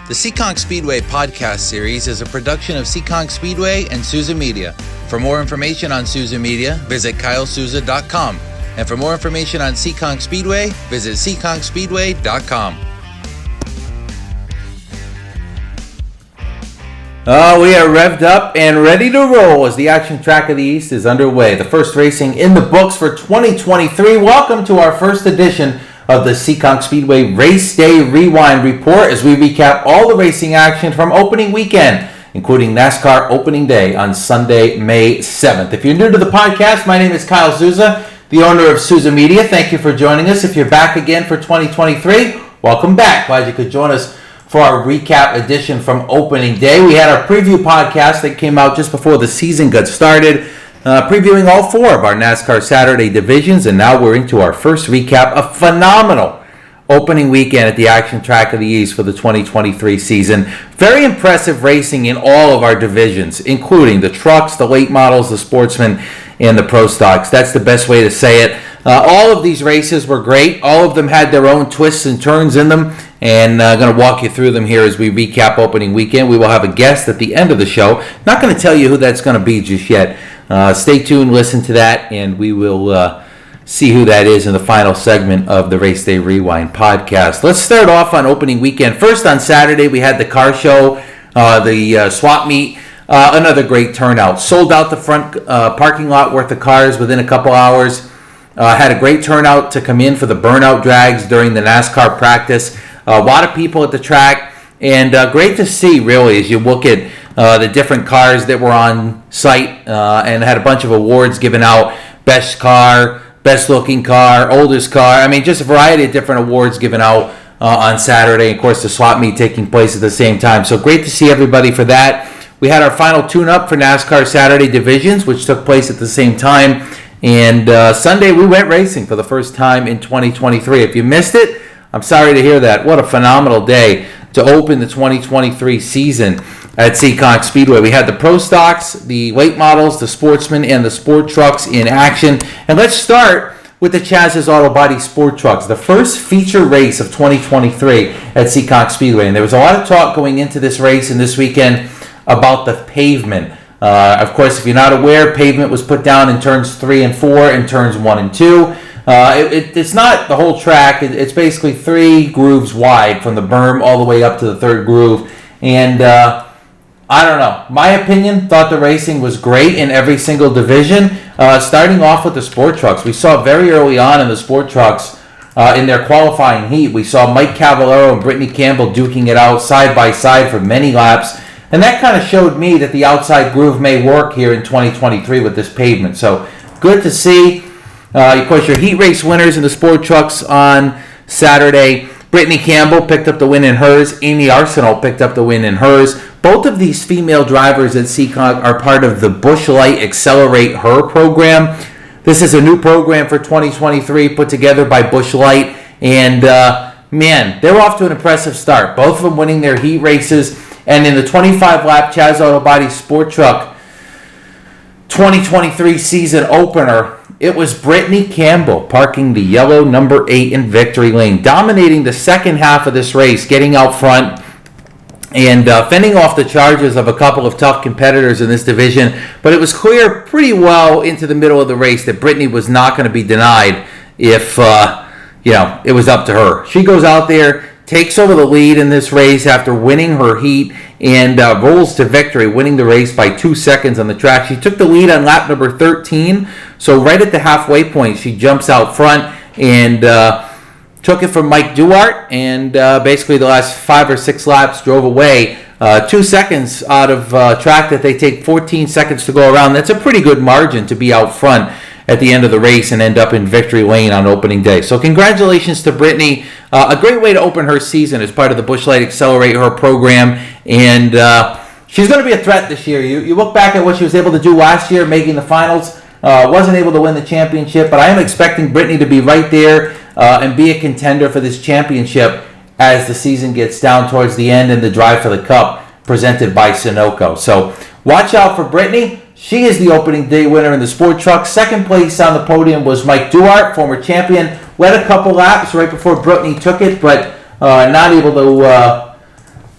The Seekonk Speedway podcast series is a production of Seekonk Speedway and Souza Media. For more information on Souza Media, visit kylesouza.com. And for more information on Seekonk Speedway, visit seekonkspeedway.com. We are revved up and ready to roll as the Action Track of the East is underway. The first racing in the books for 2023. Welcome to our first edition of the Seekonk Speedway Race Day Rewind Report as we recap all the racing action from opening weekend, including NASCAR opening day on Sunday, May 7th. If you're new to the podcast, my name is Kyle Souza, the owner of Souza Media. Thank you for joining us. If you're back again for 2023, welcome back. Glad you could join us for our recap edition from opening day. We had our preview podcast that came out just before the season got started, previewing all four of our NASCAR Saturday divisions, and now we're into our first recap. A phenomenal opening weekend at the Action Track of the East for the 2023 season. Very impressive racing in all of our divisions, including the trucks, the late models, the Sportsman, and the Pro Stocks. That's the best way to say it. All of these races were great. All of them had their own twists and turns in them, and I'm going to walk you through them here as we recap opening weekend. We will have a guest at the end of the show. Not going to tell you who that's going to be just yet. Stay tuned, listen to that, and we will see who that is in the final segment of the Race Day Rewind podcast. Let's start off on opening weekend. First, on Saturday, we had the car show, the swap meet. Another great turnout. Sold out the front parking lot worth of cars within a couple hours. Had a great turnout to come in for the burnout drags during the NASCAR practice. A lot of people at the track, and great to see, really, as you look at the different cars that were on site, and had a bunch of awards given out. Best car, best looking car, oldest car. I mean, just a variety of different awards given out on Saturday. Of course, the swap meet taking place at the same time. So great to see everybody for that. We had our final tune-up for NASCAR Saturday divisions, which took place at the same time. And Sunday, we went racing for the first time in 2023. If you missed it, I'm sorry to hear that. What a phenomenal day to open the 2023 season at Seekonk Speedway. We had the Pro Stocks, the late models, the Sportsman, and the Sport Trucks in action. And let's start with the Chaz's Auto Body Sport Trucks, the first feature race of 2023 at Seekonk Speedway. And there was a lot of talk going into this race and this weekend about the pavement. Of course, if you're not aware, pavement was put down in turns 3 and 4 and turns 1 and 2. It's not the whole track. It's basically 3 grooves wide from the berm all the way up to the 3rd groove. And I don't know. My opinion, thought the racing was great in every single division. Starting off with the Sport Trucks. We saw very early on in the Sport Trucks, in their qualifying heat, we saw Mike Cavallaro and Brittany Campbell duking it out side by side for many laps. And that kind of showed me that the outside groove may work here in 2023 with this pavement. So good to see. Of course, your heat race winners in the Sport Trucks on Saturday. Brittany Campbell picked up the win in hers. Amy Arsenal picked up the win in hers. Both of these female drivers at Seekonk are part of the Busch Light Accelerate Her program. This is a new program for 2023 put together by Busch Light. And, man, they're off to an impressive start. Both of them winning their heat races. And in the 25-lap Chaz Auto Body Sport Truck 2023 season opener, it was Brittany Campbell parking the yellow number 8 in victory lane, dominating the second half of this race, getting out front and fending off the charges of a couple of tough competitors in this division. But it was clear pretty well into the middle of the race that Brittany was not going to be denied if it was up to her. She goes out there, takes over the lead in this race after winning her heat, and rolls to victory, winning the race by 2 seconds on the track. She took the lead on lap number 13, so right at the halfway point, she jumps out front and took it from Mike Duarte, and basically the last 5 or 6 laps drove away. 2 seconds out of track that they take 14 seconds to go around. That's a pretty good margin to be out front at the end of the race and end up in victory lane on opening day. So congratulations to Brittany. A great way to open her season as part of the Busch Light Accelerate Her program. And she's going to be a threat this year. You look back at what she was able to do last year, making the finals. Wasn't able to win the championship, but I am expecting Brittany to be right there and be a contender for this championship as the season gets down towards the end and the drive for the Cup presented by Sunoco. So watch out for Brittany. She is the opening day winner in the Sport Truck. Second place on the podium was Mike Duarte, former champion. Led a couple laps right before Brittany took it, but not able to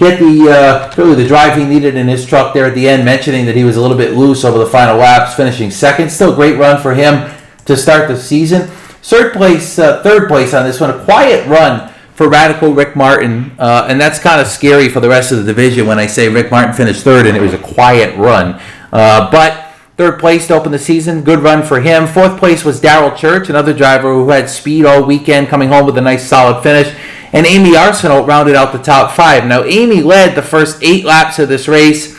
get the really the drive he needed in his truck there at the end, mentioning that he was a little bit loose over the final laps, finishing second. Still a great run for him to start the season. Third place on this one, a quiet run for Radical Rick Martin, and that's kind of scary for the rest of the division when I say Rick Martin finished third and it was a quiet run. But third place to open the season, good run for him. Fourth place was Darrell Church, another driver who had speed all weekend, coming home with a nice solid finish. And Amy Arsenault rounded out the top 5. Now, Amy led the first 8 laps of this race,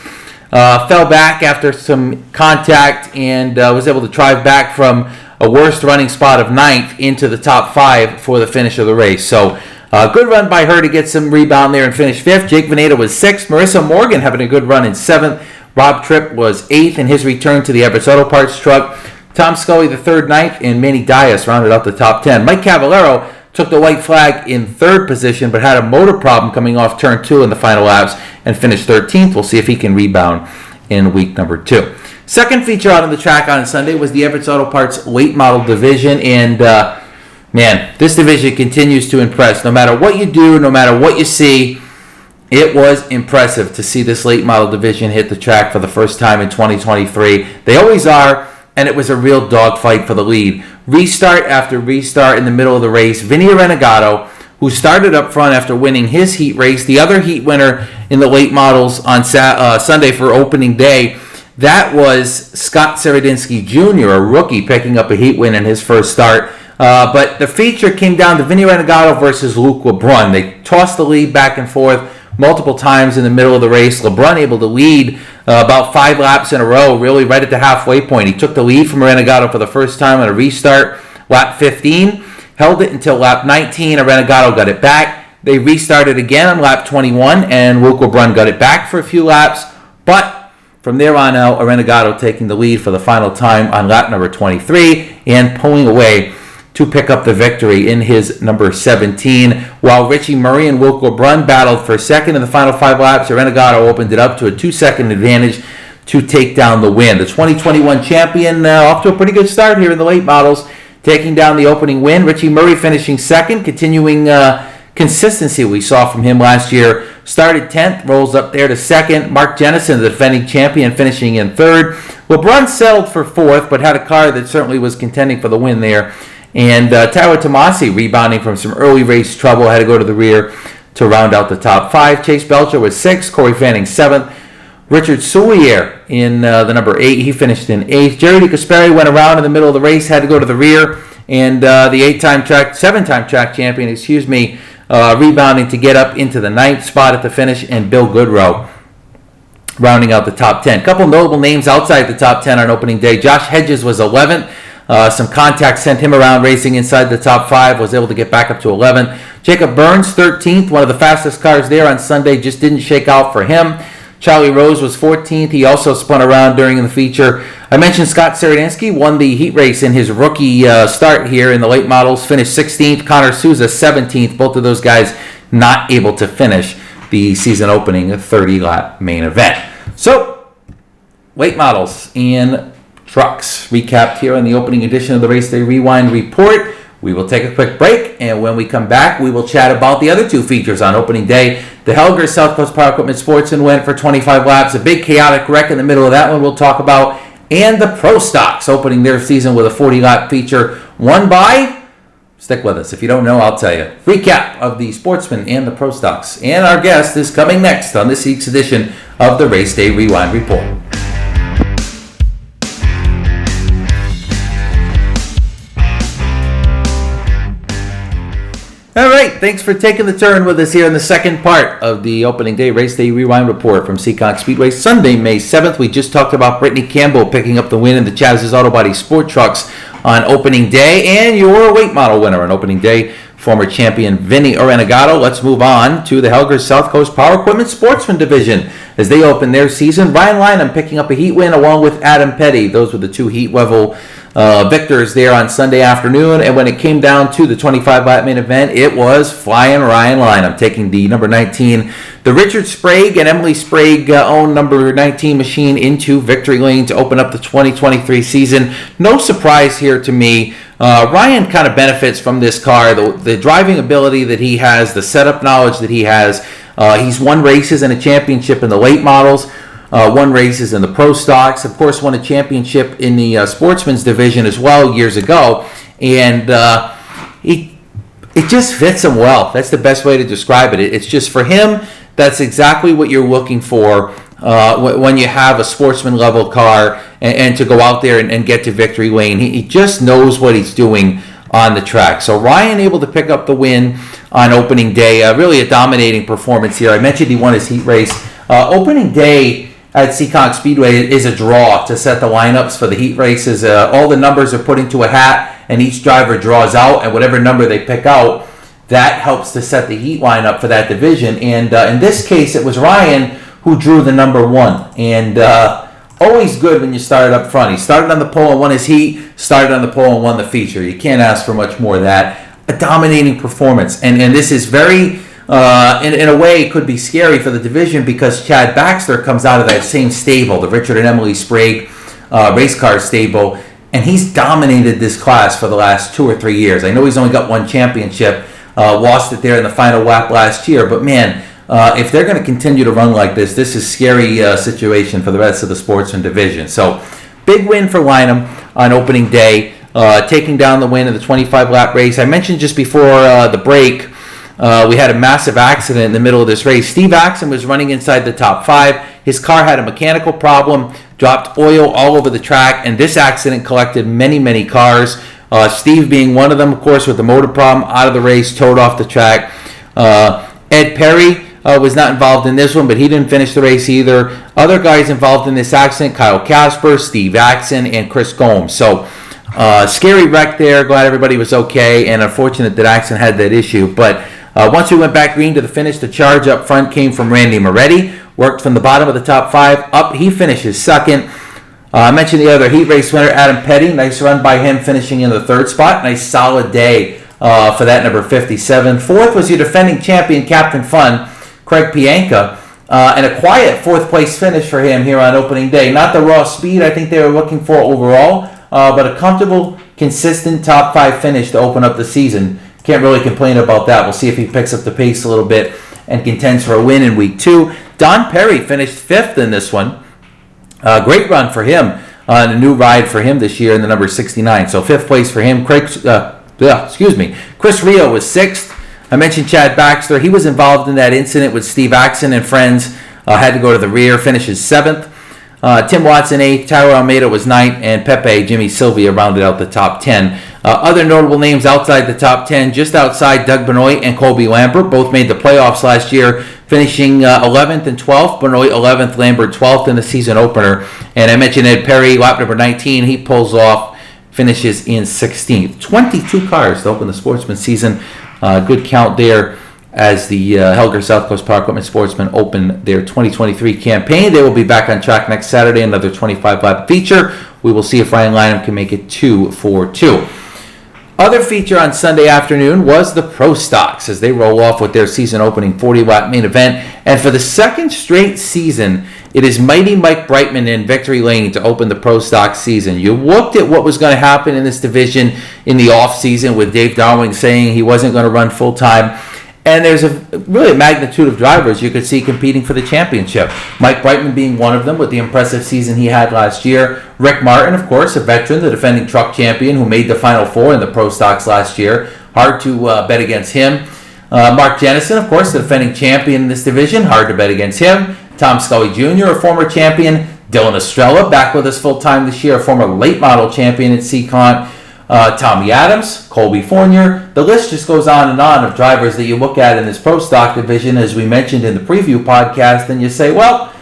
fell back after some contact, and was able to drive back from a worst running spot of 9th into the top 5 for the finish of the race. So, good run by her to get some rebound there and finish 5th. Jake Veneta was 6th. Marissa Morgan having a good run in 7th. Rob Tripp was 8th in his return to the Everett's Auto Parts truck. Tom Scully the 3rd, 9th, and Manny Dias rounded out the top 10. Mike Cavallero took the white flag in 3rd position, but had a motor problem coming off turn 2 in the final laps and finished 13th. We'll see if he can rebound in week number 2. Second feature out on the track on Sunday was the Everett's Auto Parts late model division, and man, this division continues to impress. No matter what you do, no matter what you see, it was impressive to see this late model division hit the track for the first time in 2023. They always are, and it was a real dogfight for the lead. Restart after restart in the middle of the race. Vinny Renegato, who started up front after winning his heat race, the other heat winner in the late models on Sunday for opening day, that was Scott Seredinsky Jr., a rookie, picking up a heat win in his first start. But the feature came down to Vinny Renegato versus Luke LeBrun. They tossed the lead back and forth multiple times in the middle of the race. LeBrun able to lead about 5 laps in a row, really right at the halfway point. He took the lead from Renegato for the first time on a restart, lap 15, held it until lap 19, and Renegato got it back. They restarted again on lap 21, and Luke LeBrun got it back for a few laps, but from there on out, Renegato taking the lead for the final time on lap number 23 and pulling away to pick up the victory in his number 17. While Richie Murray and Luke LeBrun battled for second in the final 5 laps, Renegato opened it up to a 2-second advantage to take down the win. The 2021 champion off to a pretty good start here in the late models, taking down the opening win. Richie Murray finishing second, continuing consistency we saw from him last year. Started 10th, rolls up there to second. Mark Jennison, the defending champion, finishing in third. LeBrun settled for 4th, but had a car that certainly was contending for the win there. And Tyler Tomasi, rebounding from some early race trouble, had to go to the rear to round out the top 5. Chase Belcher was 6th, Corey Fanning 7th. Richard Soulier in the number 8, he finished in 8th. Jerry DeCasperi went around in the middle of the race, had to go to the rear. And the 7-time track champion, rebounding to get up into the 9th spot at the finish, and Bill Goodrow rounding out the top 10. A couple notable names outside the top 10 on opening day. Josh Hedges was 11th. Some contact sent him around racing inside the top 5, was able to get back up to 11th. Jacob Burns, 13th, one of the fastest cars there on Sunday, just didn't shake out for him. Charlie Rose was 14th. He also spun around during the feature. I mentioned Scott Seredinsky won the heat race in his rookie start here in the late models, finished 16th. Connor Souza, 17th. Both of those guys not able to finish the season opening 30-lap main event. So, late models and trucks recapped here on the opening edition of the Race Day Rewind Report. We will take a quick break, and when we come back, we will chat about the other 2 features on opening day. The Helger South Coast Power Equipment Sportsman went for 25 laps. A big chaotic wreck in the middle of that one we'll talk about. And the Pro Stocks opening their season with a 40-lap feature won by, stick with us. If you don't know, I'll tell you. Recap of the Sportsman and the Pro Stocks. And our guest is coming next on this week's edition of the Race Day Rewind Report. All right, thanks for taking the turn with us here in the second part of the opening day Race Day Rewind Report from Seekonk Speedway. Sunday, May 7th, we just talked about Brittany Campbell picking up the win in the Chaz's Auto Body Sport Trucks on opening day, and your late model winner on opening day, former champion Vinny Renegato. Let's move on to the Helger South Coast Power Equipment Sportsman Division as they open their season. Ryan Lineham picking up a heat win along with Adam Petty. Those were the 2 heat level victors there on Sunday afternoon, and when it came down to the 25-lap main event, it was flying Ryan Lineham taking the number 19, the Richard Sprague and Emily Sprague owned number 19 machine into victory lane to open up the 2023 season. No surprise here to me. Ryan kind of benefits from this car, the driving ability that he has, the setup knowledge that he has. He's won races and a championship in the late models, won races in the pro stocks, of course won a championship in the Sportsman's division as well years ago, and it just fits him well. That's the best way to describe it. It's just for him, that's exactly what you're looking for when you have a sportsman level car and to go out there and get to victory lane. He just knows what he's doing on the track. So Ryan able to pick up the win on opening day. Really a dominating performance here. I mentioned he won his heat race. Opening day at Seekonk Speedway is a draw to set the lineups for the heat races. All the numbers are put into a hat, and each driver draws out, and whatever number they pick out, that helps to set the heat lineup for that division. And in this case, it was Ryan who drew the number 1. And always good when you started up front. He started on the pole and won his heat, started on the pole and won the feature. You can't ask for much more of that. A dominating performance. And this is very, in a way, it could be scary for the division because Chad Baxter comes out of that same stable, the Richard and Emily Sprague race car stable, and he's dominated this class for the last 2 or 3 years. I know he's only got 1 championship, lost it there in the final lap last year, but man, if they're going to continue to run like this is a scary situation for the rest of the Sportsman division. So, big win for Lineham on opening day, taking down the win in the 25-lap race. I mentioned just before the break, we had a massive accident in the middle of this race. Steve Axon was running inside the top 5. His car had a mechanical problem, dropped oil all over the track, and this accident collected many, many cars. Steve being one of them, of course, with the motor problem, out of the race, towed off the track. Ed Perry was not involved in this one, but he didn't finish the race either. Other guys involved in this accident, Kyle Casper, Steve Axon, and Chris Gomes. So, scary wreck there. Glad everybody was okay, and unfortunate that Axon had that issue. But once we went back green to the finish, the charge up front came from Randy Moretti. Worked from the bottom of the top 5 up. He finishes second. I mentioned the other heat race winner, Adam Petty. Nice run by him, finishing in the 3rd spot. Nice solid day for that number 57. 4th was your defending champion, Captain Fun, Craig Pianka. And a quiet 4th place finish for him here on opening day. Not the raw speed I think they were looking for overall, but a comfortable, consistent top 5 finish to open up the season. Can't really complain about that. We'll see if he picks up the pace a little bit and contends for a win in week 2. Don Perry finished 5th in this one. Great run for him. A new ride for him this year in the number 69. So 5th place for him. Chris Rio was 6th. I mentioned Chad Baxter. He was involved in that incident with Steve Axon and friends. Had to go to the rear. Finishes 7th. Tim Watson 8th. Tyler Almeida was 9th. And Pepe Jimmy Sylvia rounded out the top 10. Other notable names outside the top 10, just outside Doug Benoit and Colby Lambert, both made the playoffs last year, finishing 11th and 12th. Benoit 11th, Lambert 12th in the season opener. And I mentioned Ed Perry, lap number 19, he pulls off, finishes in 16th. 22 cars to open the Sportsman season. Good count there as the Helger South Coast Power Equipment Sportsmen open their 2023 campaign. They will be back on track next Saturday, another 25-lap feature. We will see if Ryan Lineham can make it 2-4-2. Other feature on Sunday afternoon was the Pro Stocks as they roll off with their season opening 40-lap main event. And for the 2nd straight season, it is Mighty Mike Brightman in victory lane to open the Pro Stock season. You looked at what was going to happen in this division in the offseason with Dave Darwin saying he wasn't going to run full-time. And there's really a magnitude of drivers you could see competing for the championship. Mike Brightman being one of them with the impressive season he had last year. Rick Martin, of course, a veteran, the defending truck champion who made the Final Four in the Pro Stocks last year. Hard to bet against him. Mark Jennison, of course, the defending champion in this division. Hard to bet against him. Tom Scully Jr., a former champion. Dylan Estrella, back with us full-time this year, a former late model champion at Seekonk. Tommy Adams, Colby Fournier. The list just goes on of drivers that you look at in this Pro Stock division, as we mentioned in the preview podcast, and you say, well,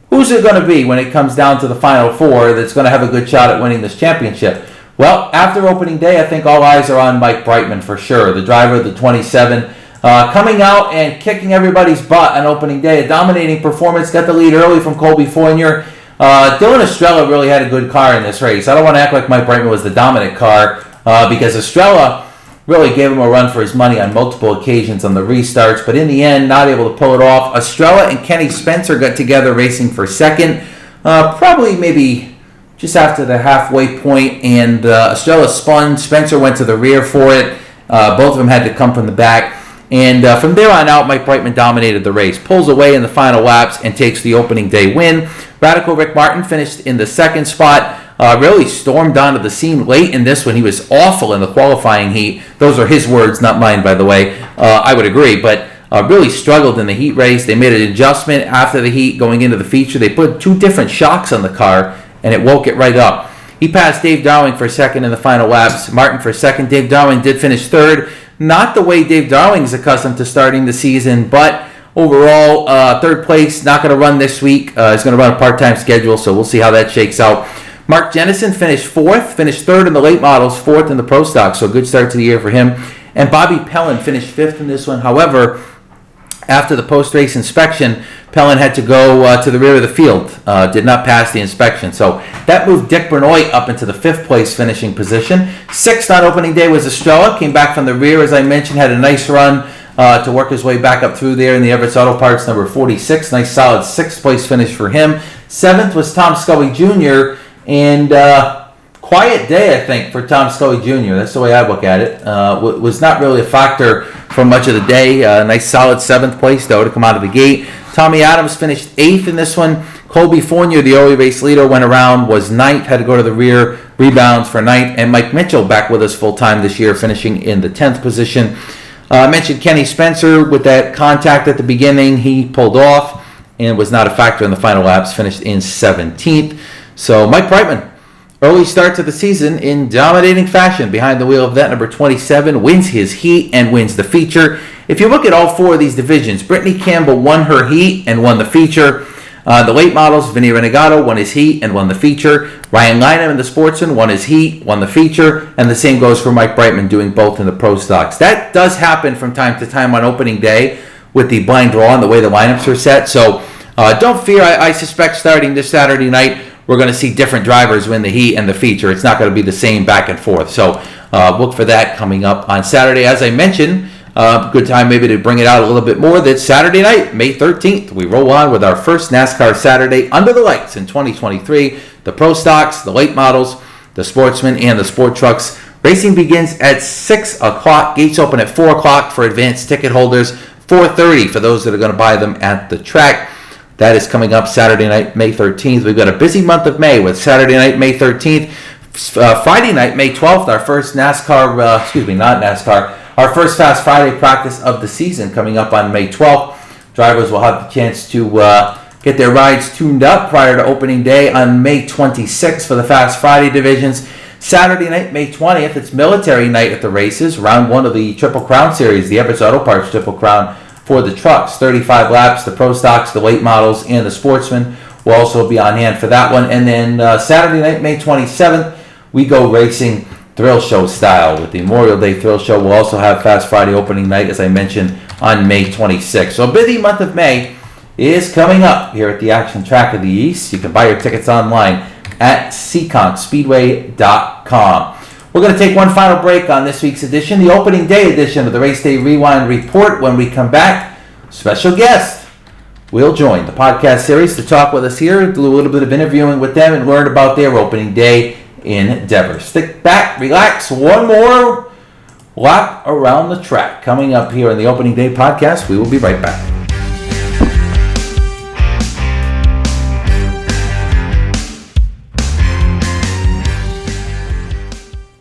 who's it going to be when it comes down to the Final Four that's going to have a good shot at winning this championship? Well, after opening day, I think all eyes are on Mike Brightman for sure, the driver of the 27. Coming out and kicking everybody's butt on opening day. A dominating performance, got the lead early from Colby Fournier. Dylan Estrella really had a good car in this race. I don't want to act like Mike Brightman was the dominant car because Estrella really gave him a run for his money on multiple occasions on the restarts, but in the end, not able to pull it off. Estrella and Kenny Spencer got together racing for second, probably maybe just after the halfway point, and Estrella spun. Spencer went to the rear for it. Both of them had to come from the back. And from there on out, Mike Brightman dominated the race, pulls away in the final laps, and takes the opening day win. Radical Rick Martin finished in the second spot. Really stormed onto the scene late in this one. He was awful in the qualifying heat. Those are his words, not mine, by the way. I would agree, but really struggled in the heat race. They made an adjustment after the heat going into the feature. They put 2 different shocks on the car, and it woke it right up. He passed Dave Darling for second in the final laps. Martin for second. Dave Darling did finish third. Not the way Dave Darling is accustomed to starting the season, but overall, third place, not going to run this week. He's going to run a part-time schedule, so we'll see how that shakes out. Mark Jennison finished fourth, finished third in the late models, fourth in the Pro Stock, so a good start to the year for him. And Bobby Pellin finished fifth in this one. However, after the post-race inspection, Pellin had to go to the rear of the field, did not pass the inspection. So that moved Dick Benoit up into the fifth place finishing position. Sixth on opening day was Estrella, came back from the rear, as I mentioned, had a nice run to work his way back up through there in the Everett's Auto Parts, number 46. Nice solid sixth place finish for him. Seventh was Tom Scully Jr., and quiet day, I think, for Tom Scully Jr. That's the way I look at it. Was not really a factor for much of the day. Nice solid seventh place, though, to come out of the gate. Tommy Adams finished eighth in this one. Colby Fournier, the early race leader, went around, was ninth, had to go to the rear, rebounds for ninth. And Mike Mitchell back with us full-time this year, finishing in the 10th position. I mentioned Kenny Spencer with that contact at the beginning. He pulled off and was not a factor in the final laps, finished in 17th. So Mike Brightman, early start to the season in dominating fashion behind the wheel of that number 27, wins his heat and wins the feature. If you look at all 4 of these divisions, Brittany Campbell won her heat and won the feature. The late models, Vinny Renegado won his heat and won the feature. Ryan Lineham in the Sportsman won his heat, won the feature. And the same goes for Mike Brightman doing both in the Pro Stocks. That does happen from time to time on opening day with the blind draw and the way the lineups are set. So don't fear, I suspect starting this Saturday night, we're going to see different drivers win the heat and the feature. It's not going to be the same back and forth. So look for that coming up on Saturday. As I mentioned, good time maybe to bring it out a little bit more. That Saturday night, May 13th, we roll on with our first NASCAR Saturday under the lights in 2023. The Pro Stocks, the late models, the Sportsman, and the Sport Trucks. Racing begins at 6 o'clock. Gates open at 4 o'clock for advanced ticket holders. 4:30 for those that are going to buy them at the track. That is coming up Saturday night, May 13th. We've got a busy month of May with Saturday night, May 13th. Friday night, May 12th, our first our first Fast Friday practice of the season coming up on May 12th. Drivers will have the chance to get their rides tuned up prior to opening day on May 26th for the Fast Friday divisions. Saturday night, May 20th, it's military night at the races. Round 1 of the Triple Crown Series, the Everett's Auto Parts Triple Crown for the trucks. 35 laps, the Pro Stocks, the late models, and the Sportsman will also be on hand for that one. And then Saturday night, May 27th, we go racing thrill show style with the Memorial Day Thrill Show. We'll also have Fast Friday opening night, as I mentioned, on May 26th. So a busy month of May is coming up here at the Action Track of the East. You can buy your tickets online at SeekonkSpeedway.com. We're going to take one final break on this week's edition, the opening day edition of the Race Day Rewind Report. When we come back, special guest will join the podcast series to talk with us here, do a little bit of interviewing with them, and learn about their opening day endeavors. Stick back, relax, one more lap around the track coming up here in the opening day podcast. We will be right back.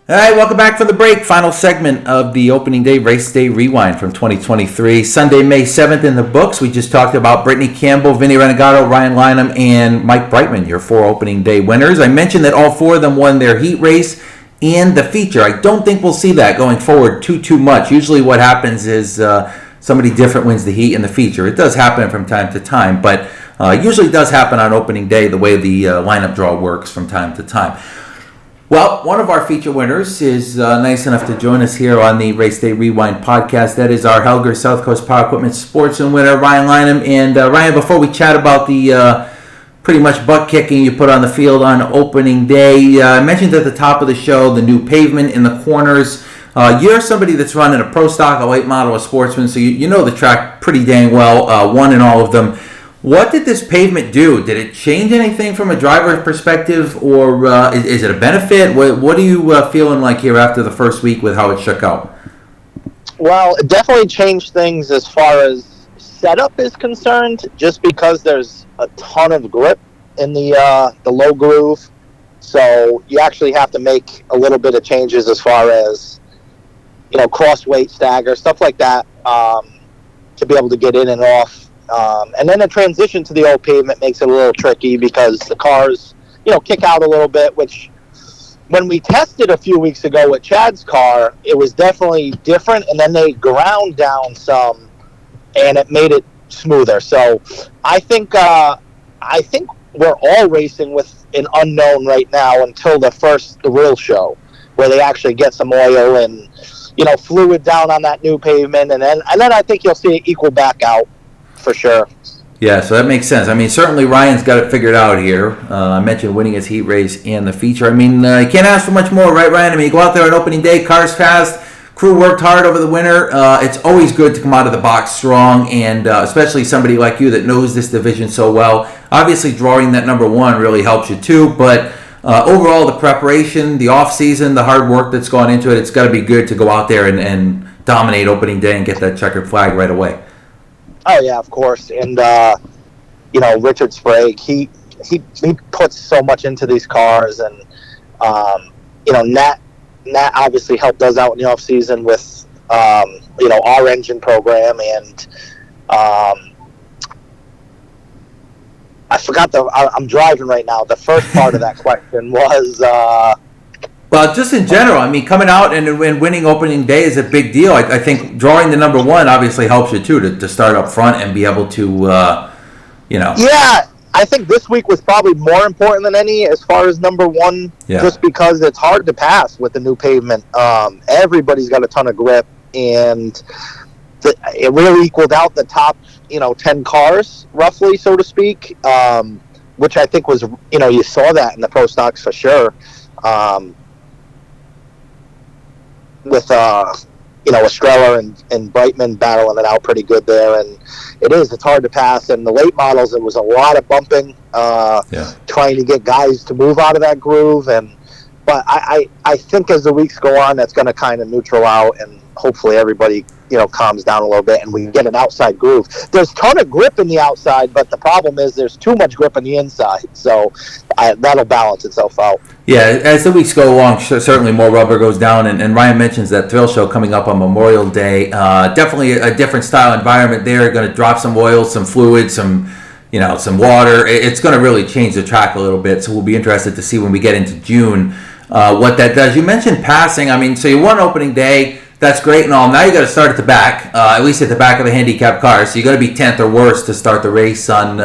All right, welcome back from the break. Final segment of the opening day race day rewind from 2023. Sunday, May 7th in the books. We just talked about Brittany Campbell, Vinny Renegado, Ryan Lineham, and Mike Brightman, your 4 opening day winners. I mentioned that all 4 of them won their heat race and the feature. I don't think we'll see that going forward too much. Usually what happens is somebody different wins the heat and the feature. It does happen from time to time, but usually does happen on opening day the way the lineup draw works from time to time. Well, one of our feature winners is nice enough to join us here on the Race Day Rewind podcast. That is our Helger South Coast Power Equipment Sportsman winner, Ryan Lineham. And Ryan, before we chat about the pretty much butt kicking you put on the field on opening day, I mentioned at the top of the show the new pavement in the corners. You're somebody that's running a Pro Stock, a late model, a Sportsman, so you know the track pretty dang well, won in all of them. What did this pavement do? Did it change anything from a driver's perspective, or is it a benefit? What are you feeling like here after the first week with how it shook out? Well, it definitely changed things as far as setup is concerned, just because there's a ton of grip in the low groove. So you actually have to make a little bit of changes as far as, cross weight stagger, stuff like that, to be able to get in and off. And then the transition to the old pavement makes it a little tricky because the cars, kick out a little bit, which when we tested a few weeks ago with Chad's car, it was definitely different. And then they ground down some and it made it smoother. So I think we're all racing with an unknown right now until the real show, where they actually get some oil and fluid down on that new pavement, and then I think you'll see it equal back out for sure. Yeah, so that makes sense. I mean, certainly Ryan's got it figured out here. I mentioned winning his heat race and the feature. I mean, you can't ask for much more, right, Ryan? I mean, you go out there on opening day, cars fast, crew worked hard over the winter. It's always good to come out of the box strong, and especially somebody like you that knows this division so well. Obviously, drawing that number one really helps you too, but overall, the preparation, the off-season, the hard work that's gone into it, it's got to be good to go out there and dominate opening day and get that checkered flag right away. Oh, yeah, of course. And, Richard Sprague, he puts so much into these cars. And, Nat obviously helped us out in the off-season with, our engine program. And I forgot I'm driving right now. The first part of that question was... Well, just in general, I mean, coming out and winning opening day is a big deal. I think drawing the number one obviously helps you, too, to start up front and be able to, Yeah, I think this week was probably more important than any as far as number one, just because it's hard to pass with the new pavement. Everybody's got a ton of grip, and it really equaled out the top, 10 cars, roughly, so to speak, which I think was, you saw that in the pro stocks for sure. With Estrella and Brightman battling it out pretty good there, and it's hard to pass. And the late models, it was a lot of bumping, trying to get guys to move out of that groove. But I think as the weeks go on, that's going to kind of neutral out, and hopefully everybody calms down a little bit, and we can get an outside groove. There's a ton of grip in the outside, but the problem is there's too much grip in the inside, so that'll balance itself out. Yeah, as the weeks go along, certainly more rubber goes down, and Ryan mentions that thrill show coming up on Memorial Day. Definitely a different style environment there. Going to drop some oil, some fluid, some water. It's going to really change the track a little bit, so we'll be interested to see when we get into June what that does. You mentioned passing. I mean, so you won opening day. That's great and all. Now you got to start at the back, at least at the back of the handicap car. So you got to be 10th or worse to start the race on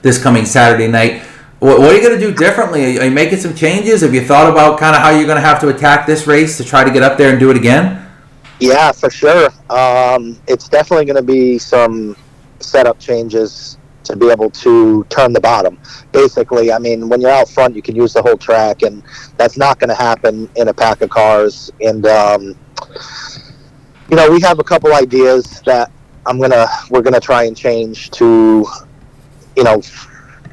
this coming Saturday night. What are you going to do differently? Are you making some changes? Have you thought about kind of how you're going to have to attack this race to try to get up there and do it again? Yeah, for sure. It's definitely going to be some setup changes to be able to turn the bottom. Basically, I mean, when you're out front, you can use the whole track, and that's not going to happen in a pack of cars. And we have a couple ideas that we're gonna try and change to,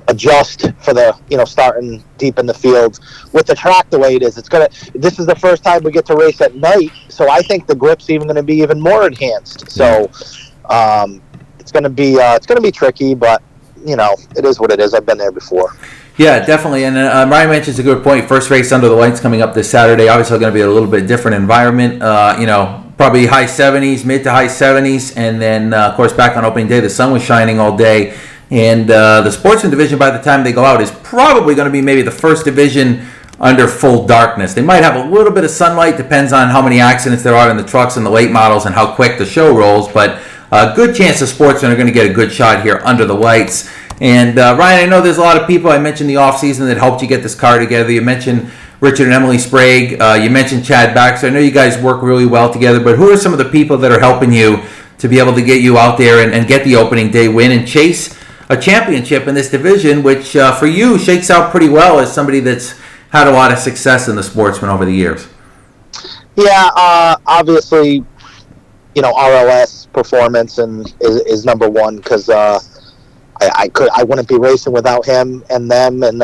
adjust for the, starting deep in the field with the track the way it is. This is the first time we get to race at night, so I think the grip's even going to be even more enhanced. So it's going to be tricky, but it is what it is. I've been there before. Yeah, definitely. And Ryan mentions a good point. First race under the lights coming up this Saturday. Obviously going to be a little bit different environment. Probably high 70s, mid to high 70s. And then, of course, back on opening day, the sun was shining all day. And the Sportsman division, by the time they go out, is probably going to be maybe the first division under full darkness. They might have a little bit of sunlight, depends on how many accidents there are in the trucks and the late models and how quick the show rolls. But a good chance the Sportsmen are going to get a good shot here under the lights. And Ryan, I know there's a lot of people. I mentioned the offseason that helped you get this car together. You mentioned Richard and Emily Sprague. You mentioned Chad Baxter. I know you guys work really well together, but who are some of the people that are helping you to be able to get you out there and get the opening day win and chase a championship in this division, which for you shakes out pretty well as somebody that's had a lot of success in the Sportsman over the years? Yeah, obviously, RLS performance is number one, because I wouldn't be racing without him and them, and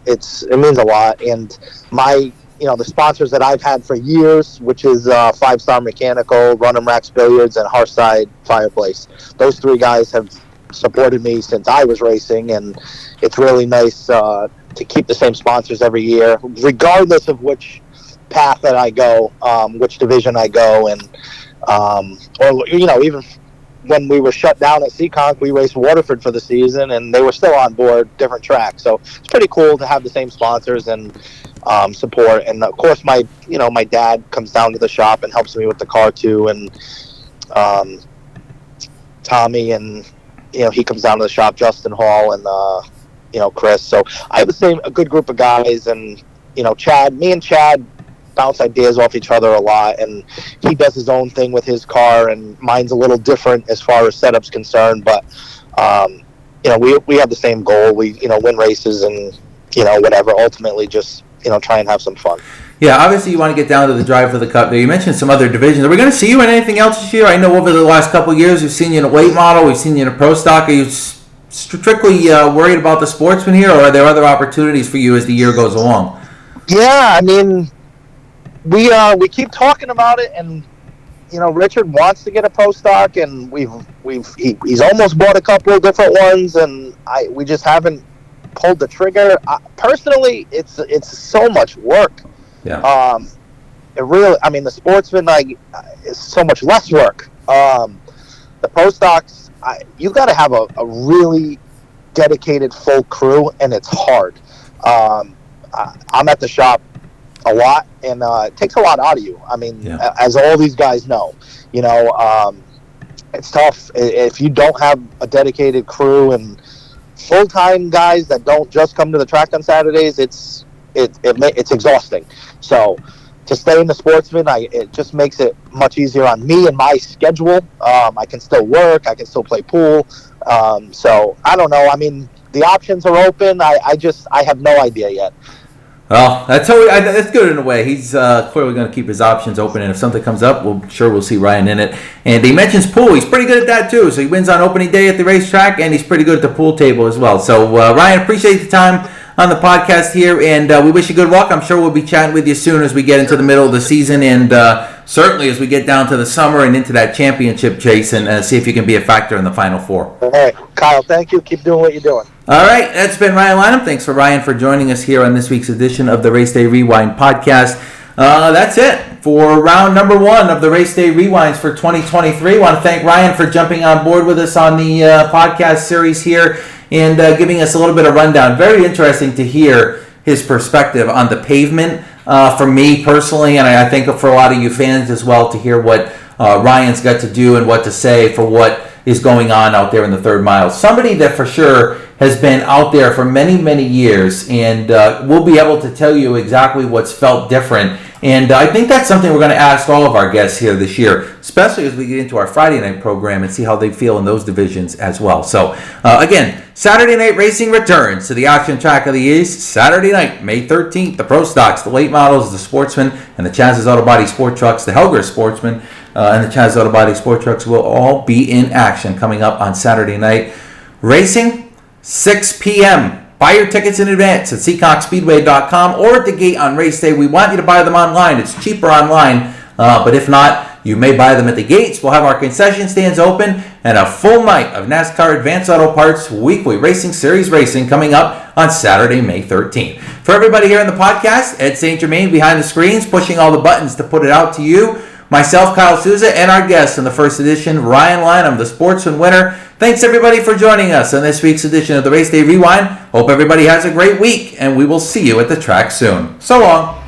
it means a lot. And my the sponsors that I've had for years, which is 5-Star Mechanical, Run 'em Racks Billiards, and Hearthside Fireplace. Those three guys have supported me since I was racing, and it's really nice to keep the same sponsors every year, regardless of which path that I go, which division I go, and or even when we were shut down at Seekonk, we raced Waterford for the season, and they were still on board, different tracks. So it's pretty cool to have the same sponsors and support. And of course, my dad comes down to the shop and helps me with the car too, and Tommy, and he comes down to the shop, Justin Hall, and Chris. So I have a good group of guys, and me and Chad bounce ideas off each other a lot, and he does his own thing with his car, and mine's a little different as far as setup's concerned, but we have the same goal. We win races and whatever, ultimately just try and have some fun. Yeah, obviously you want to get down to the drive for the Cup there. You mentioned some other divisions. Are we going to see you in anything else this year? I know over the last couple of years we've seen you in a late model, we've seen you in a pro stock. Are you strictly worried about the Sportsman here, or are there other opportunities for you as the year goes along? Yeah, I mean, we keep talking about it, and Richard wants to get a pro stock, and he's almost bought a couple of different ones, and we just haven't pulled the trigger. Personally, it's so much work. Yeah. It really, I mean, the Sportsman is so much less work. The pro stocks, you got to have a really dedicated full crew, and it's hard. I'm at the shop a lot, and it takes a lot out of you. I mean, as all these guys know, it's tough if you don't have a dedicated crew and full-time guys that don't just come to the track on Saturdays. It's exhausting. So to stay in the Sportsman, it just makes it much easier on me and my schedule. I can still work, I can still play pool. So I don't know. I mean, the options are open. I have no idea yet. Well, that's good in a way. He's clearly going to keep his options open, and if something comes up, we'll see Ryan in it. And he mentions pool. He's pretty good at that too. So he wins on opening day at the racetrack, and he's pretty good at the pool table as well. So Ryan, appreciate the time on the podcast here, and we wish you good luck. I'm sure we'll be chatting with you soon as we get into the middle of the season, and certainly as we get down to the summer and into that championship chase, and see if you can be a factor in the Final Four. All right, Kyle, thank you. Keep doing what you're doing. All right, that's been Ryan Lineham. Thanks for Ryan for joining us here on this week's edition of the Race Day Rewind podcast. That's it for round number 1 of the Race Day Rewinds for 2023. I want to thank Ryan for jumping on board with us on the podcast series here and giving us a little bit of rundown. Very interesting to hear his perspective on the pavement for me personally, and I think for a lot of you fans as well, to hear what Ryan's got to do and what to say for what is going on out there in the third mile. Somebody that for sure has been out there for many, many years, and we'll be able to tell you exactly what's felt different. And I think that's something we're going to ask all of our guests here this year, especially as we get into our Friday night program and see how they feel in those divisions as well. So, again, Saturday night racing returns to the auction track of the East. Saturday night, May 13th, the Pro Stocks, the late models, the Sportsman, and the Chaz's Auto Body Sport Trucks, the Helger Sportsman, and the Chaz's Auto Body Sport Trucks will all be in action coming up on Saturday night. Racing, 6 p.m. Buy your tickets in advance at SeekonkSpeedway.com or at the gate on race day. We want you to buy them online. It's cheaper online, but if not, you may buy them at the gates. We'll have our concession stands open and a full night of NASCAR Advanced Auto Parts Weekly Racing Series racing coming up on Saturday, May 13th. For everybody here in the podcast, Ed St. Germain behind the screens, pushing all the buttons to put it out to you. Myself, Kyle Souza, and our guest in the first edition, Ryan Lineham, the Sportsman winner. Thanks, everybody, for joining us on this week's edition of the Race Day Rewind. Hope everybody has a great week, and we will see you at the track soon. So long.